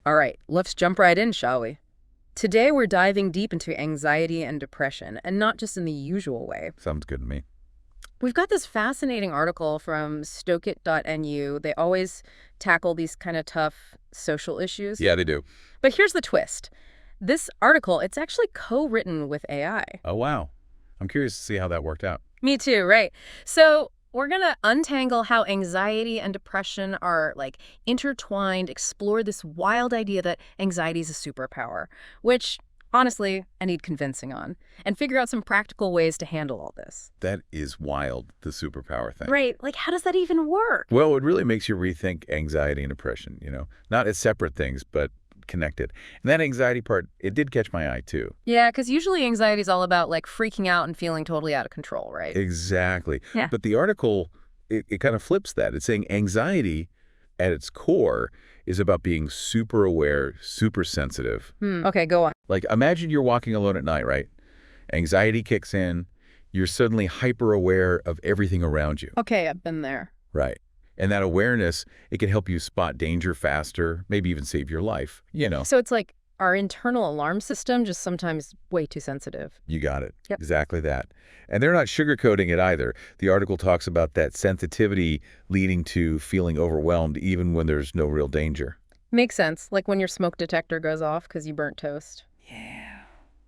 All right, let's jump right in, shall we? Today we're diving deep into anxiety and depression, and not just in the usual way. Sounds good to me. We've got this fascinating article from stokit.nu. They always tackle these kind of tough social issues. Yeah, they do. But here's the twist. This article, it's actually co-written with AI. Oh, wow. I'm curious to see how that worked out. Me too, right? So we're going to untangle how anxiety and depression are like intertwined, explore this wild idea that anxiety is a superpower, which honestly, I need convincing on, and figure out some practical ways to handle all this. That is wild, the superpower thing. Right, like how does that even work? Well, it really makes you rethink anxiety and depression, not as separate things, but connected. And that anxiety part, it did catch my eye too. Yeah, because usually anxiety is all about like freaking out and feeling totally out of control, right? Exactly. Yeah. But the article, it kind of flips that. It's saying anxiety at its core is about being super aware, super sensitive. Okay, go on. Like imagine you're walking alone at night, right? Anxiety kicks in. You're suddenly hyper aware of everything around you. Okay, I've been there. Right. And that awareness, it can help you spot danger faster, maybe even save your life, So it's like our internal alarm system just sometimes way too sensitive. You got it. Yep. Exactly that. And they're not sugarcoating it either. The article talks about that sensitivity leading to feeling overwhelmed even when there's no real danger. Makes sense, like when your smoke detector goes off because you burnt toast. Yeah.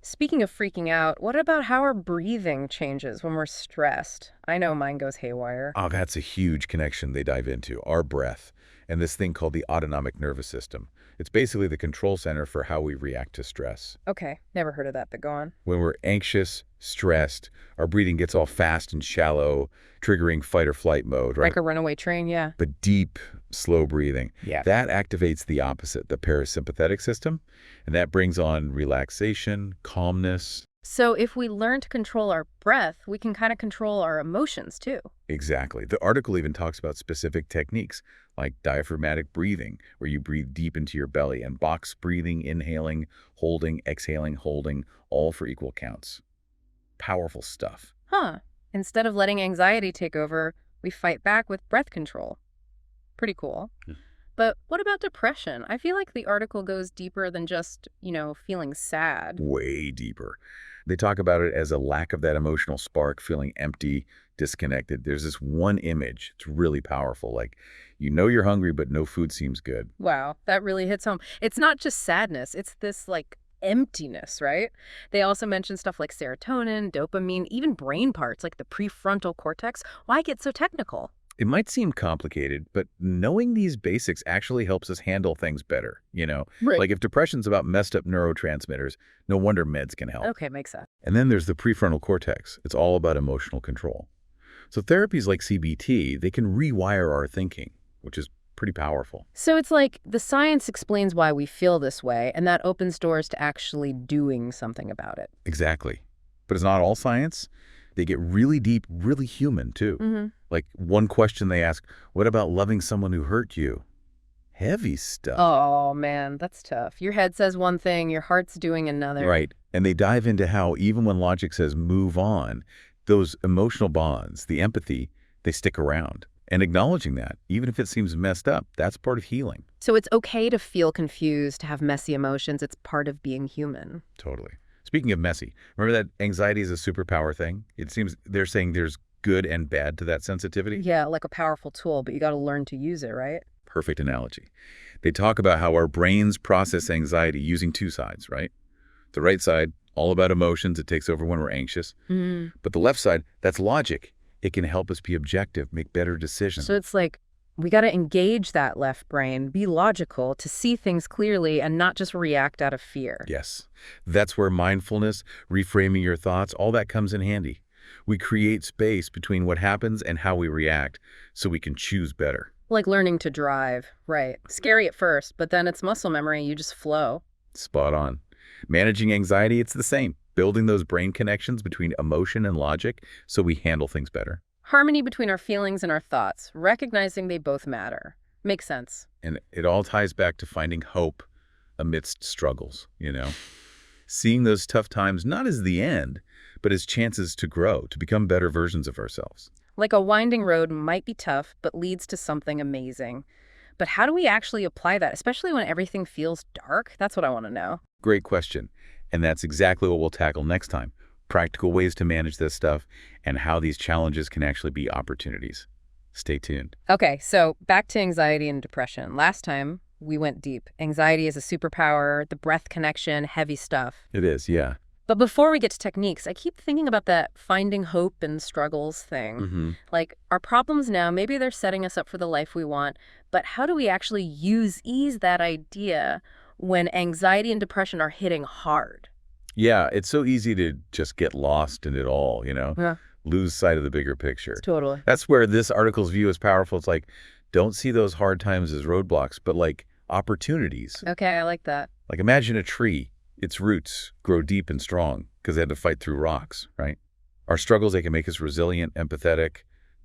Speaking of freaking out, what about how our breathing changes when we're stressed? I know mine goes haywire. Oh, that's a huge connection they dive into, our breath, and this thing called the autonomic nervous system. It's basically the control center for how we react to stress. Okay, never heard of that, but go on. When we're anxious, stressed, our breathing gets all fast and shallow, triggering fight or flight mode, right? Like a runaway train, yeah. But deep, slow breathing. Yeah. That activates the opposite, the parasympathetic system, and that brings on relaxation, calmness. So if we learn to control our breath, we can kind of control our emotions too. Exactly. The article even talks about specific techniques like diaphragmatic breathing, where you breathe deep into your belly, and box breathing, inhaling, holding, exhaling, holding, all for equal counts. Powerful stuff. Huh. Instead of letting anxiety take over, we fight back with breath control. Pretty cool. Yeah. But what about depression? I feel like the article goes deeper than just, feeling sad. Way deeper. They talk about it as a lack of that emotional spark, feeling empty, disconnected. There's this one image. It's really powerful. Like, you're hungry, but no food seems good. Wow, that really hits home. It's not just sadness. It's this, emptiness, right? They also mention stuff like serotonin, dopamine, even brain parts like the prefrontal cortex. Why get so technical? It might seem complicated, but knowing these basics actually helps us handle things better, Right. Like if depression's about messed up neurotransmitters, no wonder meds can help. Okay, makes sense. And then there's the prefrontal cortex. It's all about emotional control. So therapies like CBT, they can rewire our thinking, which is pretty powerful. So it's like the science explains why we feel this way, and that opens doors to actually doing something about it. Exactly. But it's not all science. They get really deep, really human, too. Mm-hmm. Like one question they ask, what about loving someone who hurt you? Heavy stuff. Oh, man, that's tough. Your head says one thing, your heart's doing another. Right. And they dive into how even when logic says move on, those emotional bonds, the empathy, they stick around. And acknowledging that, even if it seems messed up, that's part of healing. So it's okay to feel confused, to have messy emotions. It's part of being human. Totally. Speaking of messy, remember that anxiety is a superpower thing? It seems they're saying there's good and bad to that sensitivity. Yeah, like a powerful tool, but you got to learn to use it, right? Perfect analogy. They talk about how our brains process anxiety using two sides, right? The right side, all about emotions. It takes over when we're anxious. Mm. But the left side, that's logic. It can help us be objective, make better decisions. So it's like we got to engage that left brain, be logical to see things clearly and not just react out of fear. Yes. That's where mindfulness, reframing your thoughts, all that comes in handy. We create space between what happens and how we react so we can choose better. Like learning to drive, right? Scary at first, but then it's muscle memory. You just flow. Spot on. Managing anxiety, it's the same. Building those brain connections between emotion and logic so we handle things better. Harmony between our feelings and our thoughts, recognizing they both matter. Makes sense. And it all ties back to finding hope amidst struggles, Seeing those tough times not as the end, but as chances to grow, to become better versions of ourselves. Like a winding road might be tough, but leads to something amazing. But how do we actually apply that, especially when everything feels dark? That's what I want to know. Great question. And that's exactly what we'll tackle next time. Practical ways to manage this stuff and how these challenges can actually be opportunities. Stay tuned. Okay, so back to anxiety and depression. Last time, we went deep. Anxiety is a superpower, the breath connection, heavy stuff. It is, yeah. But before we get to techniques, I keep thinking about that finding hope and struggles thing. Mm-hmm. Like, our problems now, maybe they're setting us up for the life we want, but how do we actually ease that idea when anxiety and depression are hitting hard? Yeah, it's so easy to just get lost in it all, Yeah, lose sight of the bigger picture. totally. That's where this article's view is powerful. It's like, don't see those hard times as roadblocks, but like opportunities. Okay, I like that. Like imagine a tree. Its roots grow deep and strong because they had to fight through rocks, right? Our struggles, they can make us resilient, empathetic,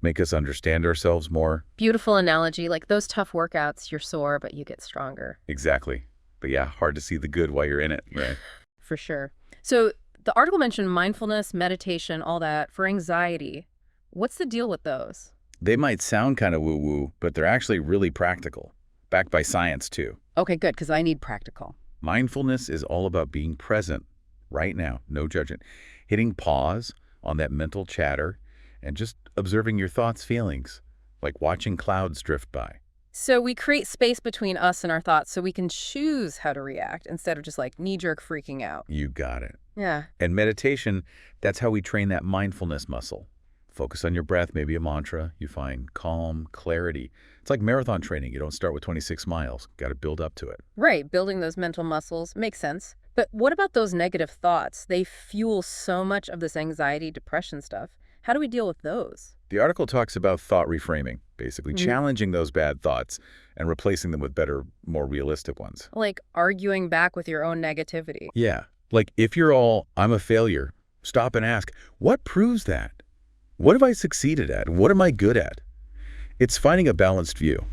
make us understand ourselves more. Beautiful analogy. Like those tough workouts, you're sore, but you get stronger. Exactly. But yeah, hard to see the good while you're in it, right? For sure. So the article mentioned mindfulness, meditation, all that for anxiety. What's the deal with those? They might sound kind of woo-woo, but they're actually really practical, backed by science too. Okay, good, because I need practical. Mindfulness is all about being present right now, no judgment. Hitting pause on that mental chatter and just observing your thoughts, feelings, like watching clouds drift by. So we create space between us and our thoughts so we can choose how to react instead of just like knee-jerk freaking out. You got it. Yeah. And meditation, that's how we train that mindfulness muscle. Focus on your breath, maybe a mantra. You find calm, clarity. It's like marathon training. You don't start with 26 miles. Got to build up to it. Right, building those mental muscles makes sense. But what about those negative thoughts? They fuel so much of this anxiety, depression stuff. How do we deal with those? The article talks about thought reframing, basically challenging those bad thoughts and replacing them with better, more realistic ones. Like arguing back with your own negativity. Yeah. Like if you're all, I'm a failure, stop and ask, what proves that? What have I succeeded at? What am I good at? It's finding a balanced view.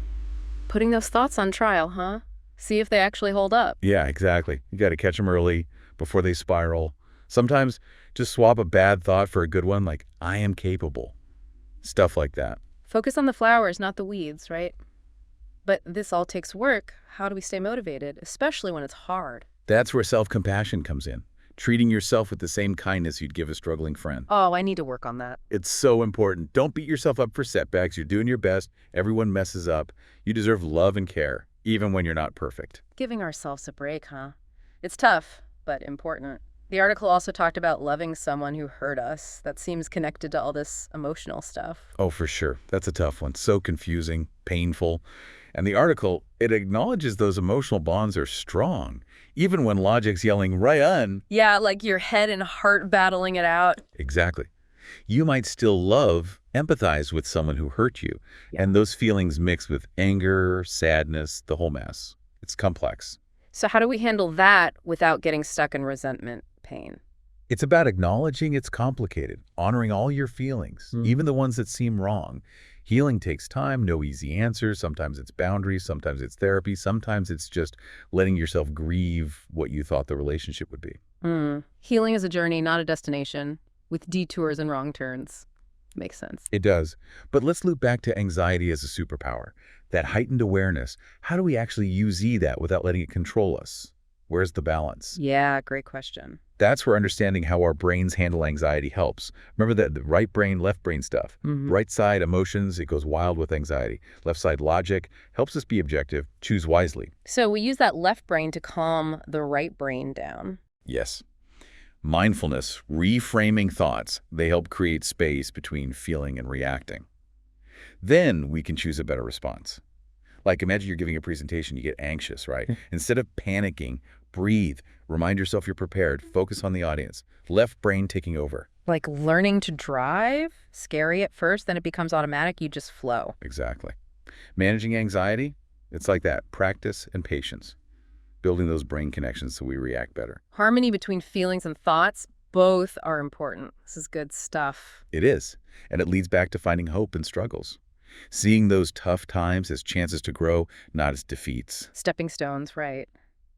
Putting those thoughts on trial, huh? See if they actually hold up. Yeah, exactly. You got to catch them early before they spiral. Sometimes just swap a bad thought for a good one, like, I am capable. Stuff like that. Focus on the flowers, not the weeds, right? But this all takes work. How do we stay motivated, especially when it's hard? That's where self-compassion comes in. Treating yourself with the same kindness you'd give a struggling friend. Oh, I need to work on that. It's so important. Don't beat yourself up for setbacks. You're doing your best. Everyone messes up. You deserve love and care, even when you're not perfect. Giving ourselves a break, huh? It's tough, but important. The article also talked about loving someone who hurt us. That seems connected to all this emotional stuff. Oh, for sure. That's a tough one. So confusing, painful. And the article, it acknowledges those emotional bonds are strong, even when logic's yelling, Ryan. Yeah, like your head and heart battling it out. Exactly. You might still empathize with someone who hurt you. Yeah. And those feelings mix with anger, sadness, the whole mess. It's complex. So how do we handle that without getting stuck in resentment, pain? It's about acknowledging it's complicated, honoring all your feelings, even the ones that seem wrong. Healing takes time, no easy answers. Sometimes it's boundaries, sometimes it's therapy, sometimes it's just letting yourself grieve what you thought the relationship would be. Healing is a journey, not a destination, with detours and wrong turns. Makes sense. It does. But let's loop back to anxiety as a superpower. That heightened awareness. How do we actually use that without letting it control us? Where's the balance? Yeah, great question. That's where understanding how our brains handle anxiety helps. Remember that the right brain, left brain stuff. Right side, emotions, it goes wild with anxiety. Left side, logic, helps us be objective, choose wisely. So we use that left brain to calm the right brain down. Yes. Mindfulness, reframing thoughts, they help create space between feeling and reacting. Then we can choose a better response. Like imagine you're giving a presentation, you get anxious, right? Instead of panicking, breathe, remind yourself you're prepared, focus on the audience. Left brain taking over. Like learning to drive, scary at first, then it becomes automatic, you just flow. Exactly. Managing anxiety, it's like that, practice and patience. Building those brain connections so we react better. Harmony between feelings and thoughts, both are important. This is good stuff. It is, and it leads back to finding hope in struggles. Seeing those tough times as chances to grow, not as defeats. Stepping stones, right.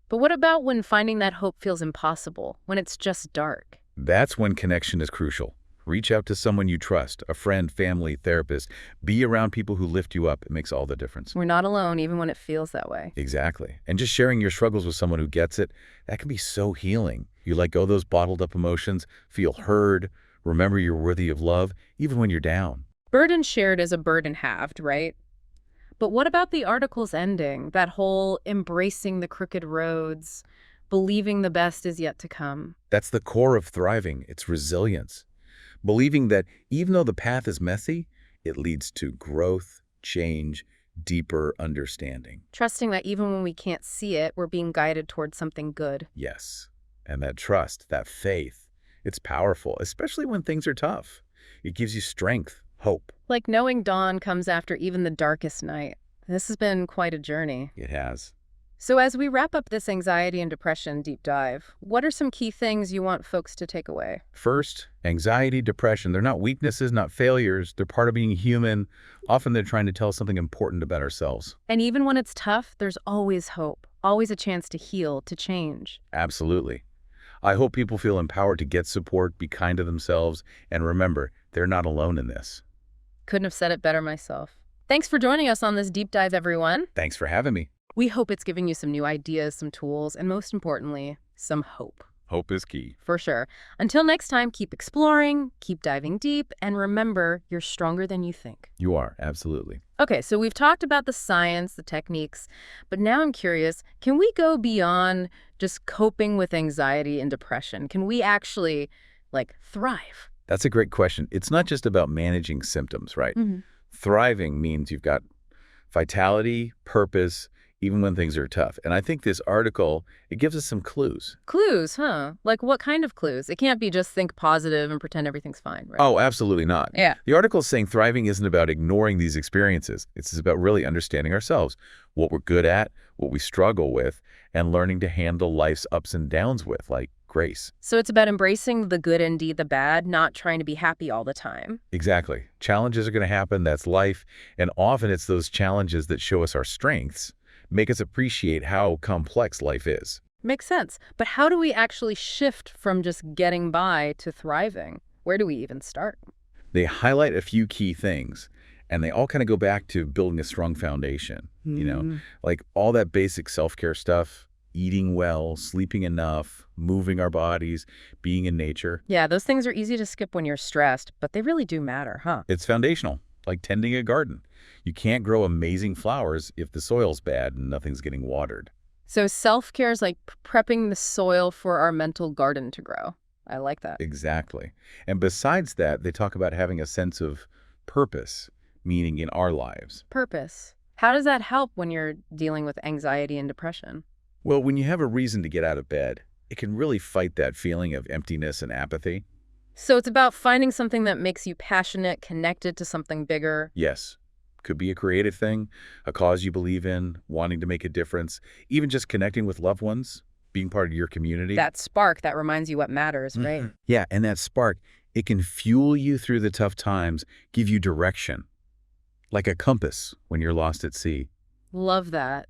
But what about when finding that hope feels impossible, when it's just dark? That's when connection is crucial. Reach out to someone you trust, a friend, family, therapist. Be around people who lift you up. It makes all the difference. We're not alone, even when it feels that way. Exactly. And just sharing your struggles with someone who gets it, that can be so healing. You let go of those bottled up emotions, feel heard, remember you're worthy of love, even when you're down. Burden shared is a burden halved, right? But what about the article's ending? That whole embracing the crooked roads, believing the best is yet to come. That's the core of thriving. It's resilience. Believing that even though the path is messy, it leads to growth, change, deeper understanding. Trusting that even when we can't see it, we're being guided towards something good. Yes. And that trust, that faith, it's powerful, especially when things are tough. It gives you strength, hope. Like knowing dawn comes after even the darkest night. This has been quite a journey. It has. So as we wrap up this anxiety and depression deep dive, what are some key things you want folks to take away? First, anxiety, depression, they're not weaknesses, not failures. They're part of being human. Often they're trying to tell us something important about ourselves. And even when it's tough, there's always hope, always a chance to heal, to change. Absolutely. I hope people feel empowered to get support, be kind to themselves, and remember, they're not alone in this. Couldn't have said it better myself. Thanks for joining us on this deep dive, everyone. Thanks for having me. We hope it's giving you some new ideas, some tools, and most importantly, some hope. Hope is key. For sure. Until next time, keep exploring, keep diving deep, and remember, you're stronger than you think. You are, absolutely. Okay, so we've talked about the science, the techniques, but now I'm curious, can we go beyond just coping with anxiety and depression? Can we actually, thrive? That's a great question. It's not just about managing symptoms, right? Thriving means you've got vitality, purpose, even when things are tough. And I think this article, it gives us some clues. Clues, huh? Like what kind of clues? It can't be just think positive and pretend everything's fine, right? Oh, absolutely not. Yeah. The article is saying thriving isn't about ignoring these experiences. It's about really understanding ourselves, what we're good at, what we struggle with, and learning to handle life's ups and downs with, like grace. So it's about embracing the good and the bad, not trying to be happy all the time. Exactly. Challenges are going to happen. That's life. And often it's those challenges that show us our strengths, make us appreciate how complex life is. Makes sense. But how do we actually shift from just getting by to thriving? Where do we even start? They highlight a few key things, and they all kind of go back to building a strong foundation, like all that basic self-care stuff, eating well, sleeping enough, moving our bodies, being in nature. Yeah, those things are easy to skip when you're stressed, but they really do matter, huh? It's foundational, like tending a garden. You can't grow amazing flowers if the soil's bad and nothing's getting watered. So self-care is like prepping the soil for our mental garden to grow. I like that. Exactly. And besides that, they talk about having a sense of purpose, meaning in our lives. Purpose. How does that help when you're dealing with anxiety and depression? Well, when you have a reason to get out of bed, it can really fight that feeling of emptiness and apathy. So it's about finding something that makes you passionate, connected to something bigger. Yes. Could be a creative thing, a cause you believe in, wanting to make a difference, even just connecting with loved ones, being part of your community. That spark that reminds you what matters, right? Yeah, and that spark, it can fuel you through the tough times, give you direction, like a compass when you're lost at sea. Love that.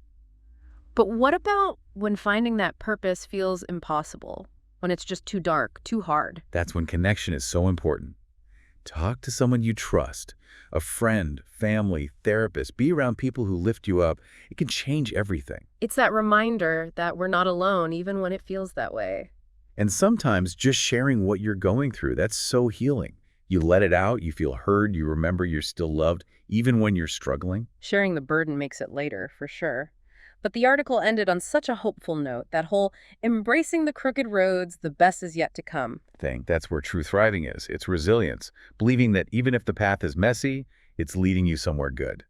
But what about when finding that purpose feels impossible? When it's just too dark, too hard? That's when connection is so important. Talk to someone you trust, a friend, family, therapist. Be around people who lift you up. It can change everything. It's that reminder that we're not alone, even when it feels that way. And sometimes just sharing what you're going through, that's so healing. You let it out, you feel heard, you remember you're still loved, even when you're struggling. Sharing the burden makes it lighter, for sure. But the article ended on such a hopeful note, that whole embracing the crooked roads, the best is yet to come thing. That's where true thriving is. It's resilience, believing that even if the path is messy, it's leading you somewhere good.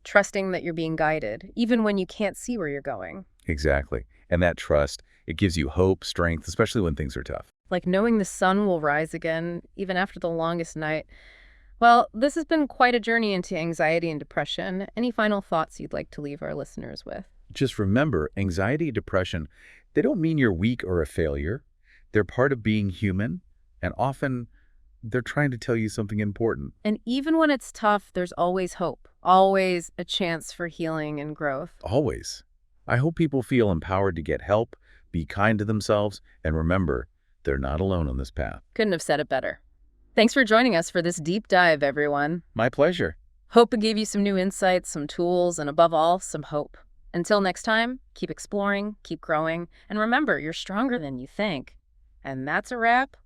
Trusting that you're being guided, even when you can't see where you're going. Exactly. And that trust, it gives you hope, strength, especially when things are tough. Like knowing the sun will rise again, even after the longest night. Well, this has been quite a journey into anxiety and depression. Any final thoughts you'd like to leave our listeners with? Just remember, anxiety and depression, they don't mean you're weak or a failure. They're part of being human, and often they're trying to tell you something important. And even when it's tough, there's always hope, always a chance for healing and growth. Always. I hope people feel empowered to get help, be kind to themselves, and remember, they're not alone on this path. Couldn't have said it better. Thanks for joining us for this deep dive, everyone. My pleasure. Hope it gave you some new insights, some tools, and above all, some hope. Until next time, keep exploring, keep growing, and remember, you're stronger than you think. And that's a wrap.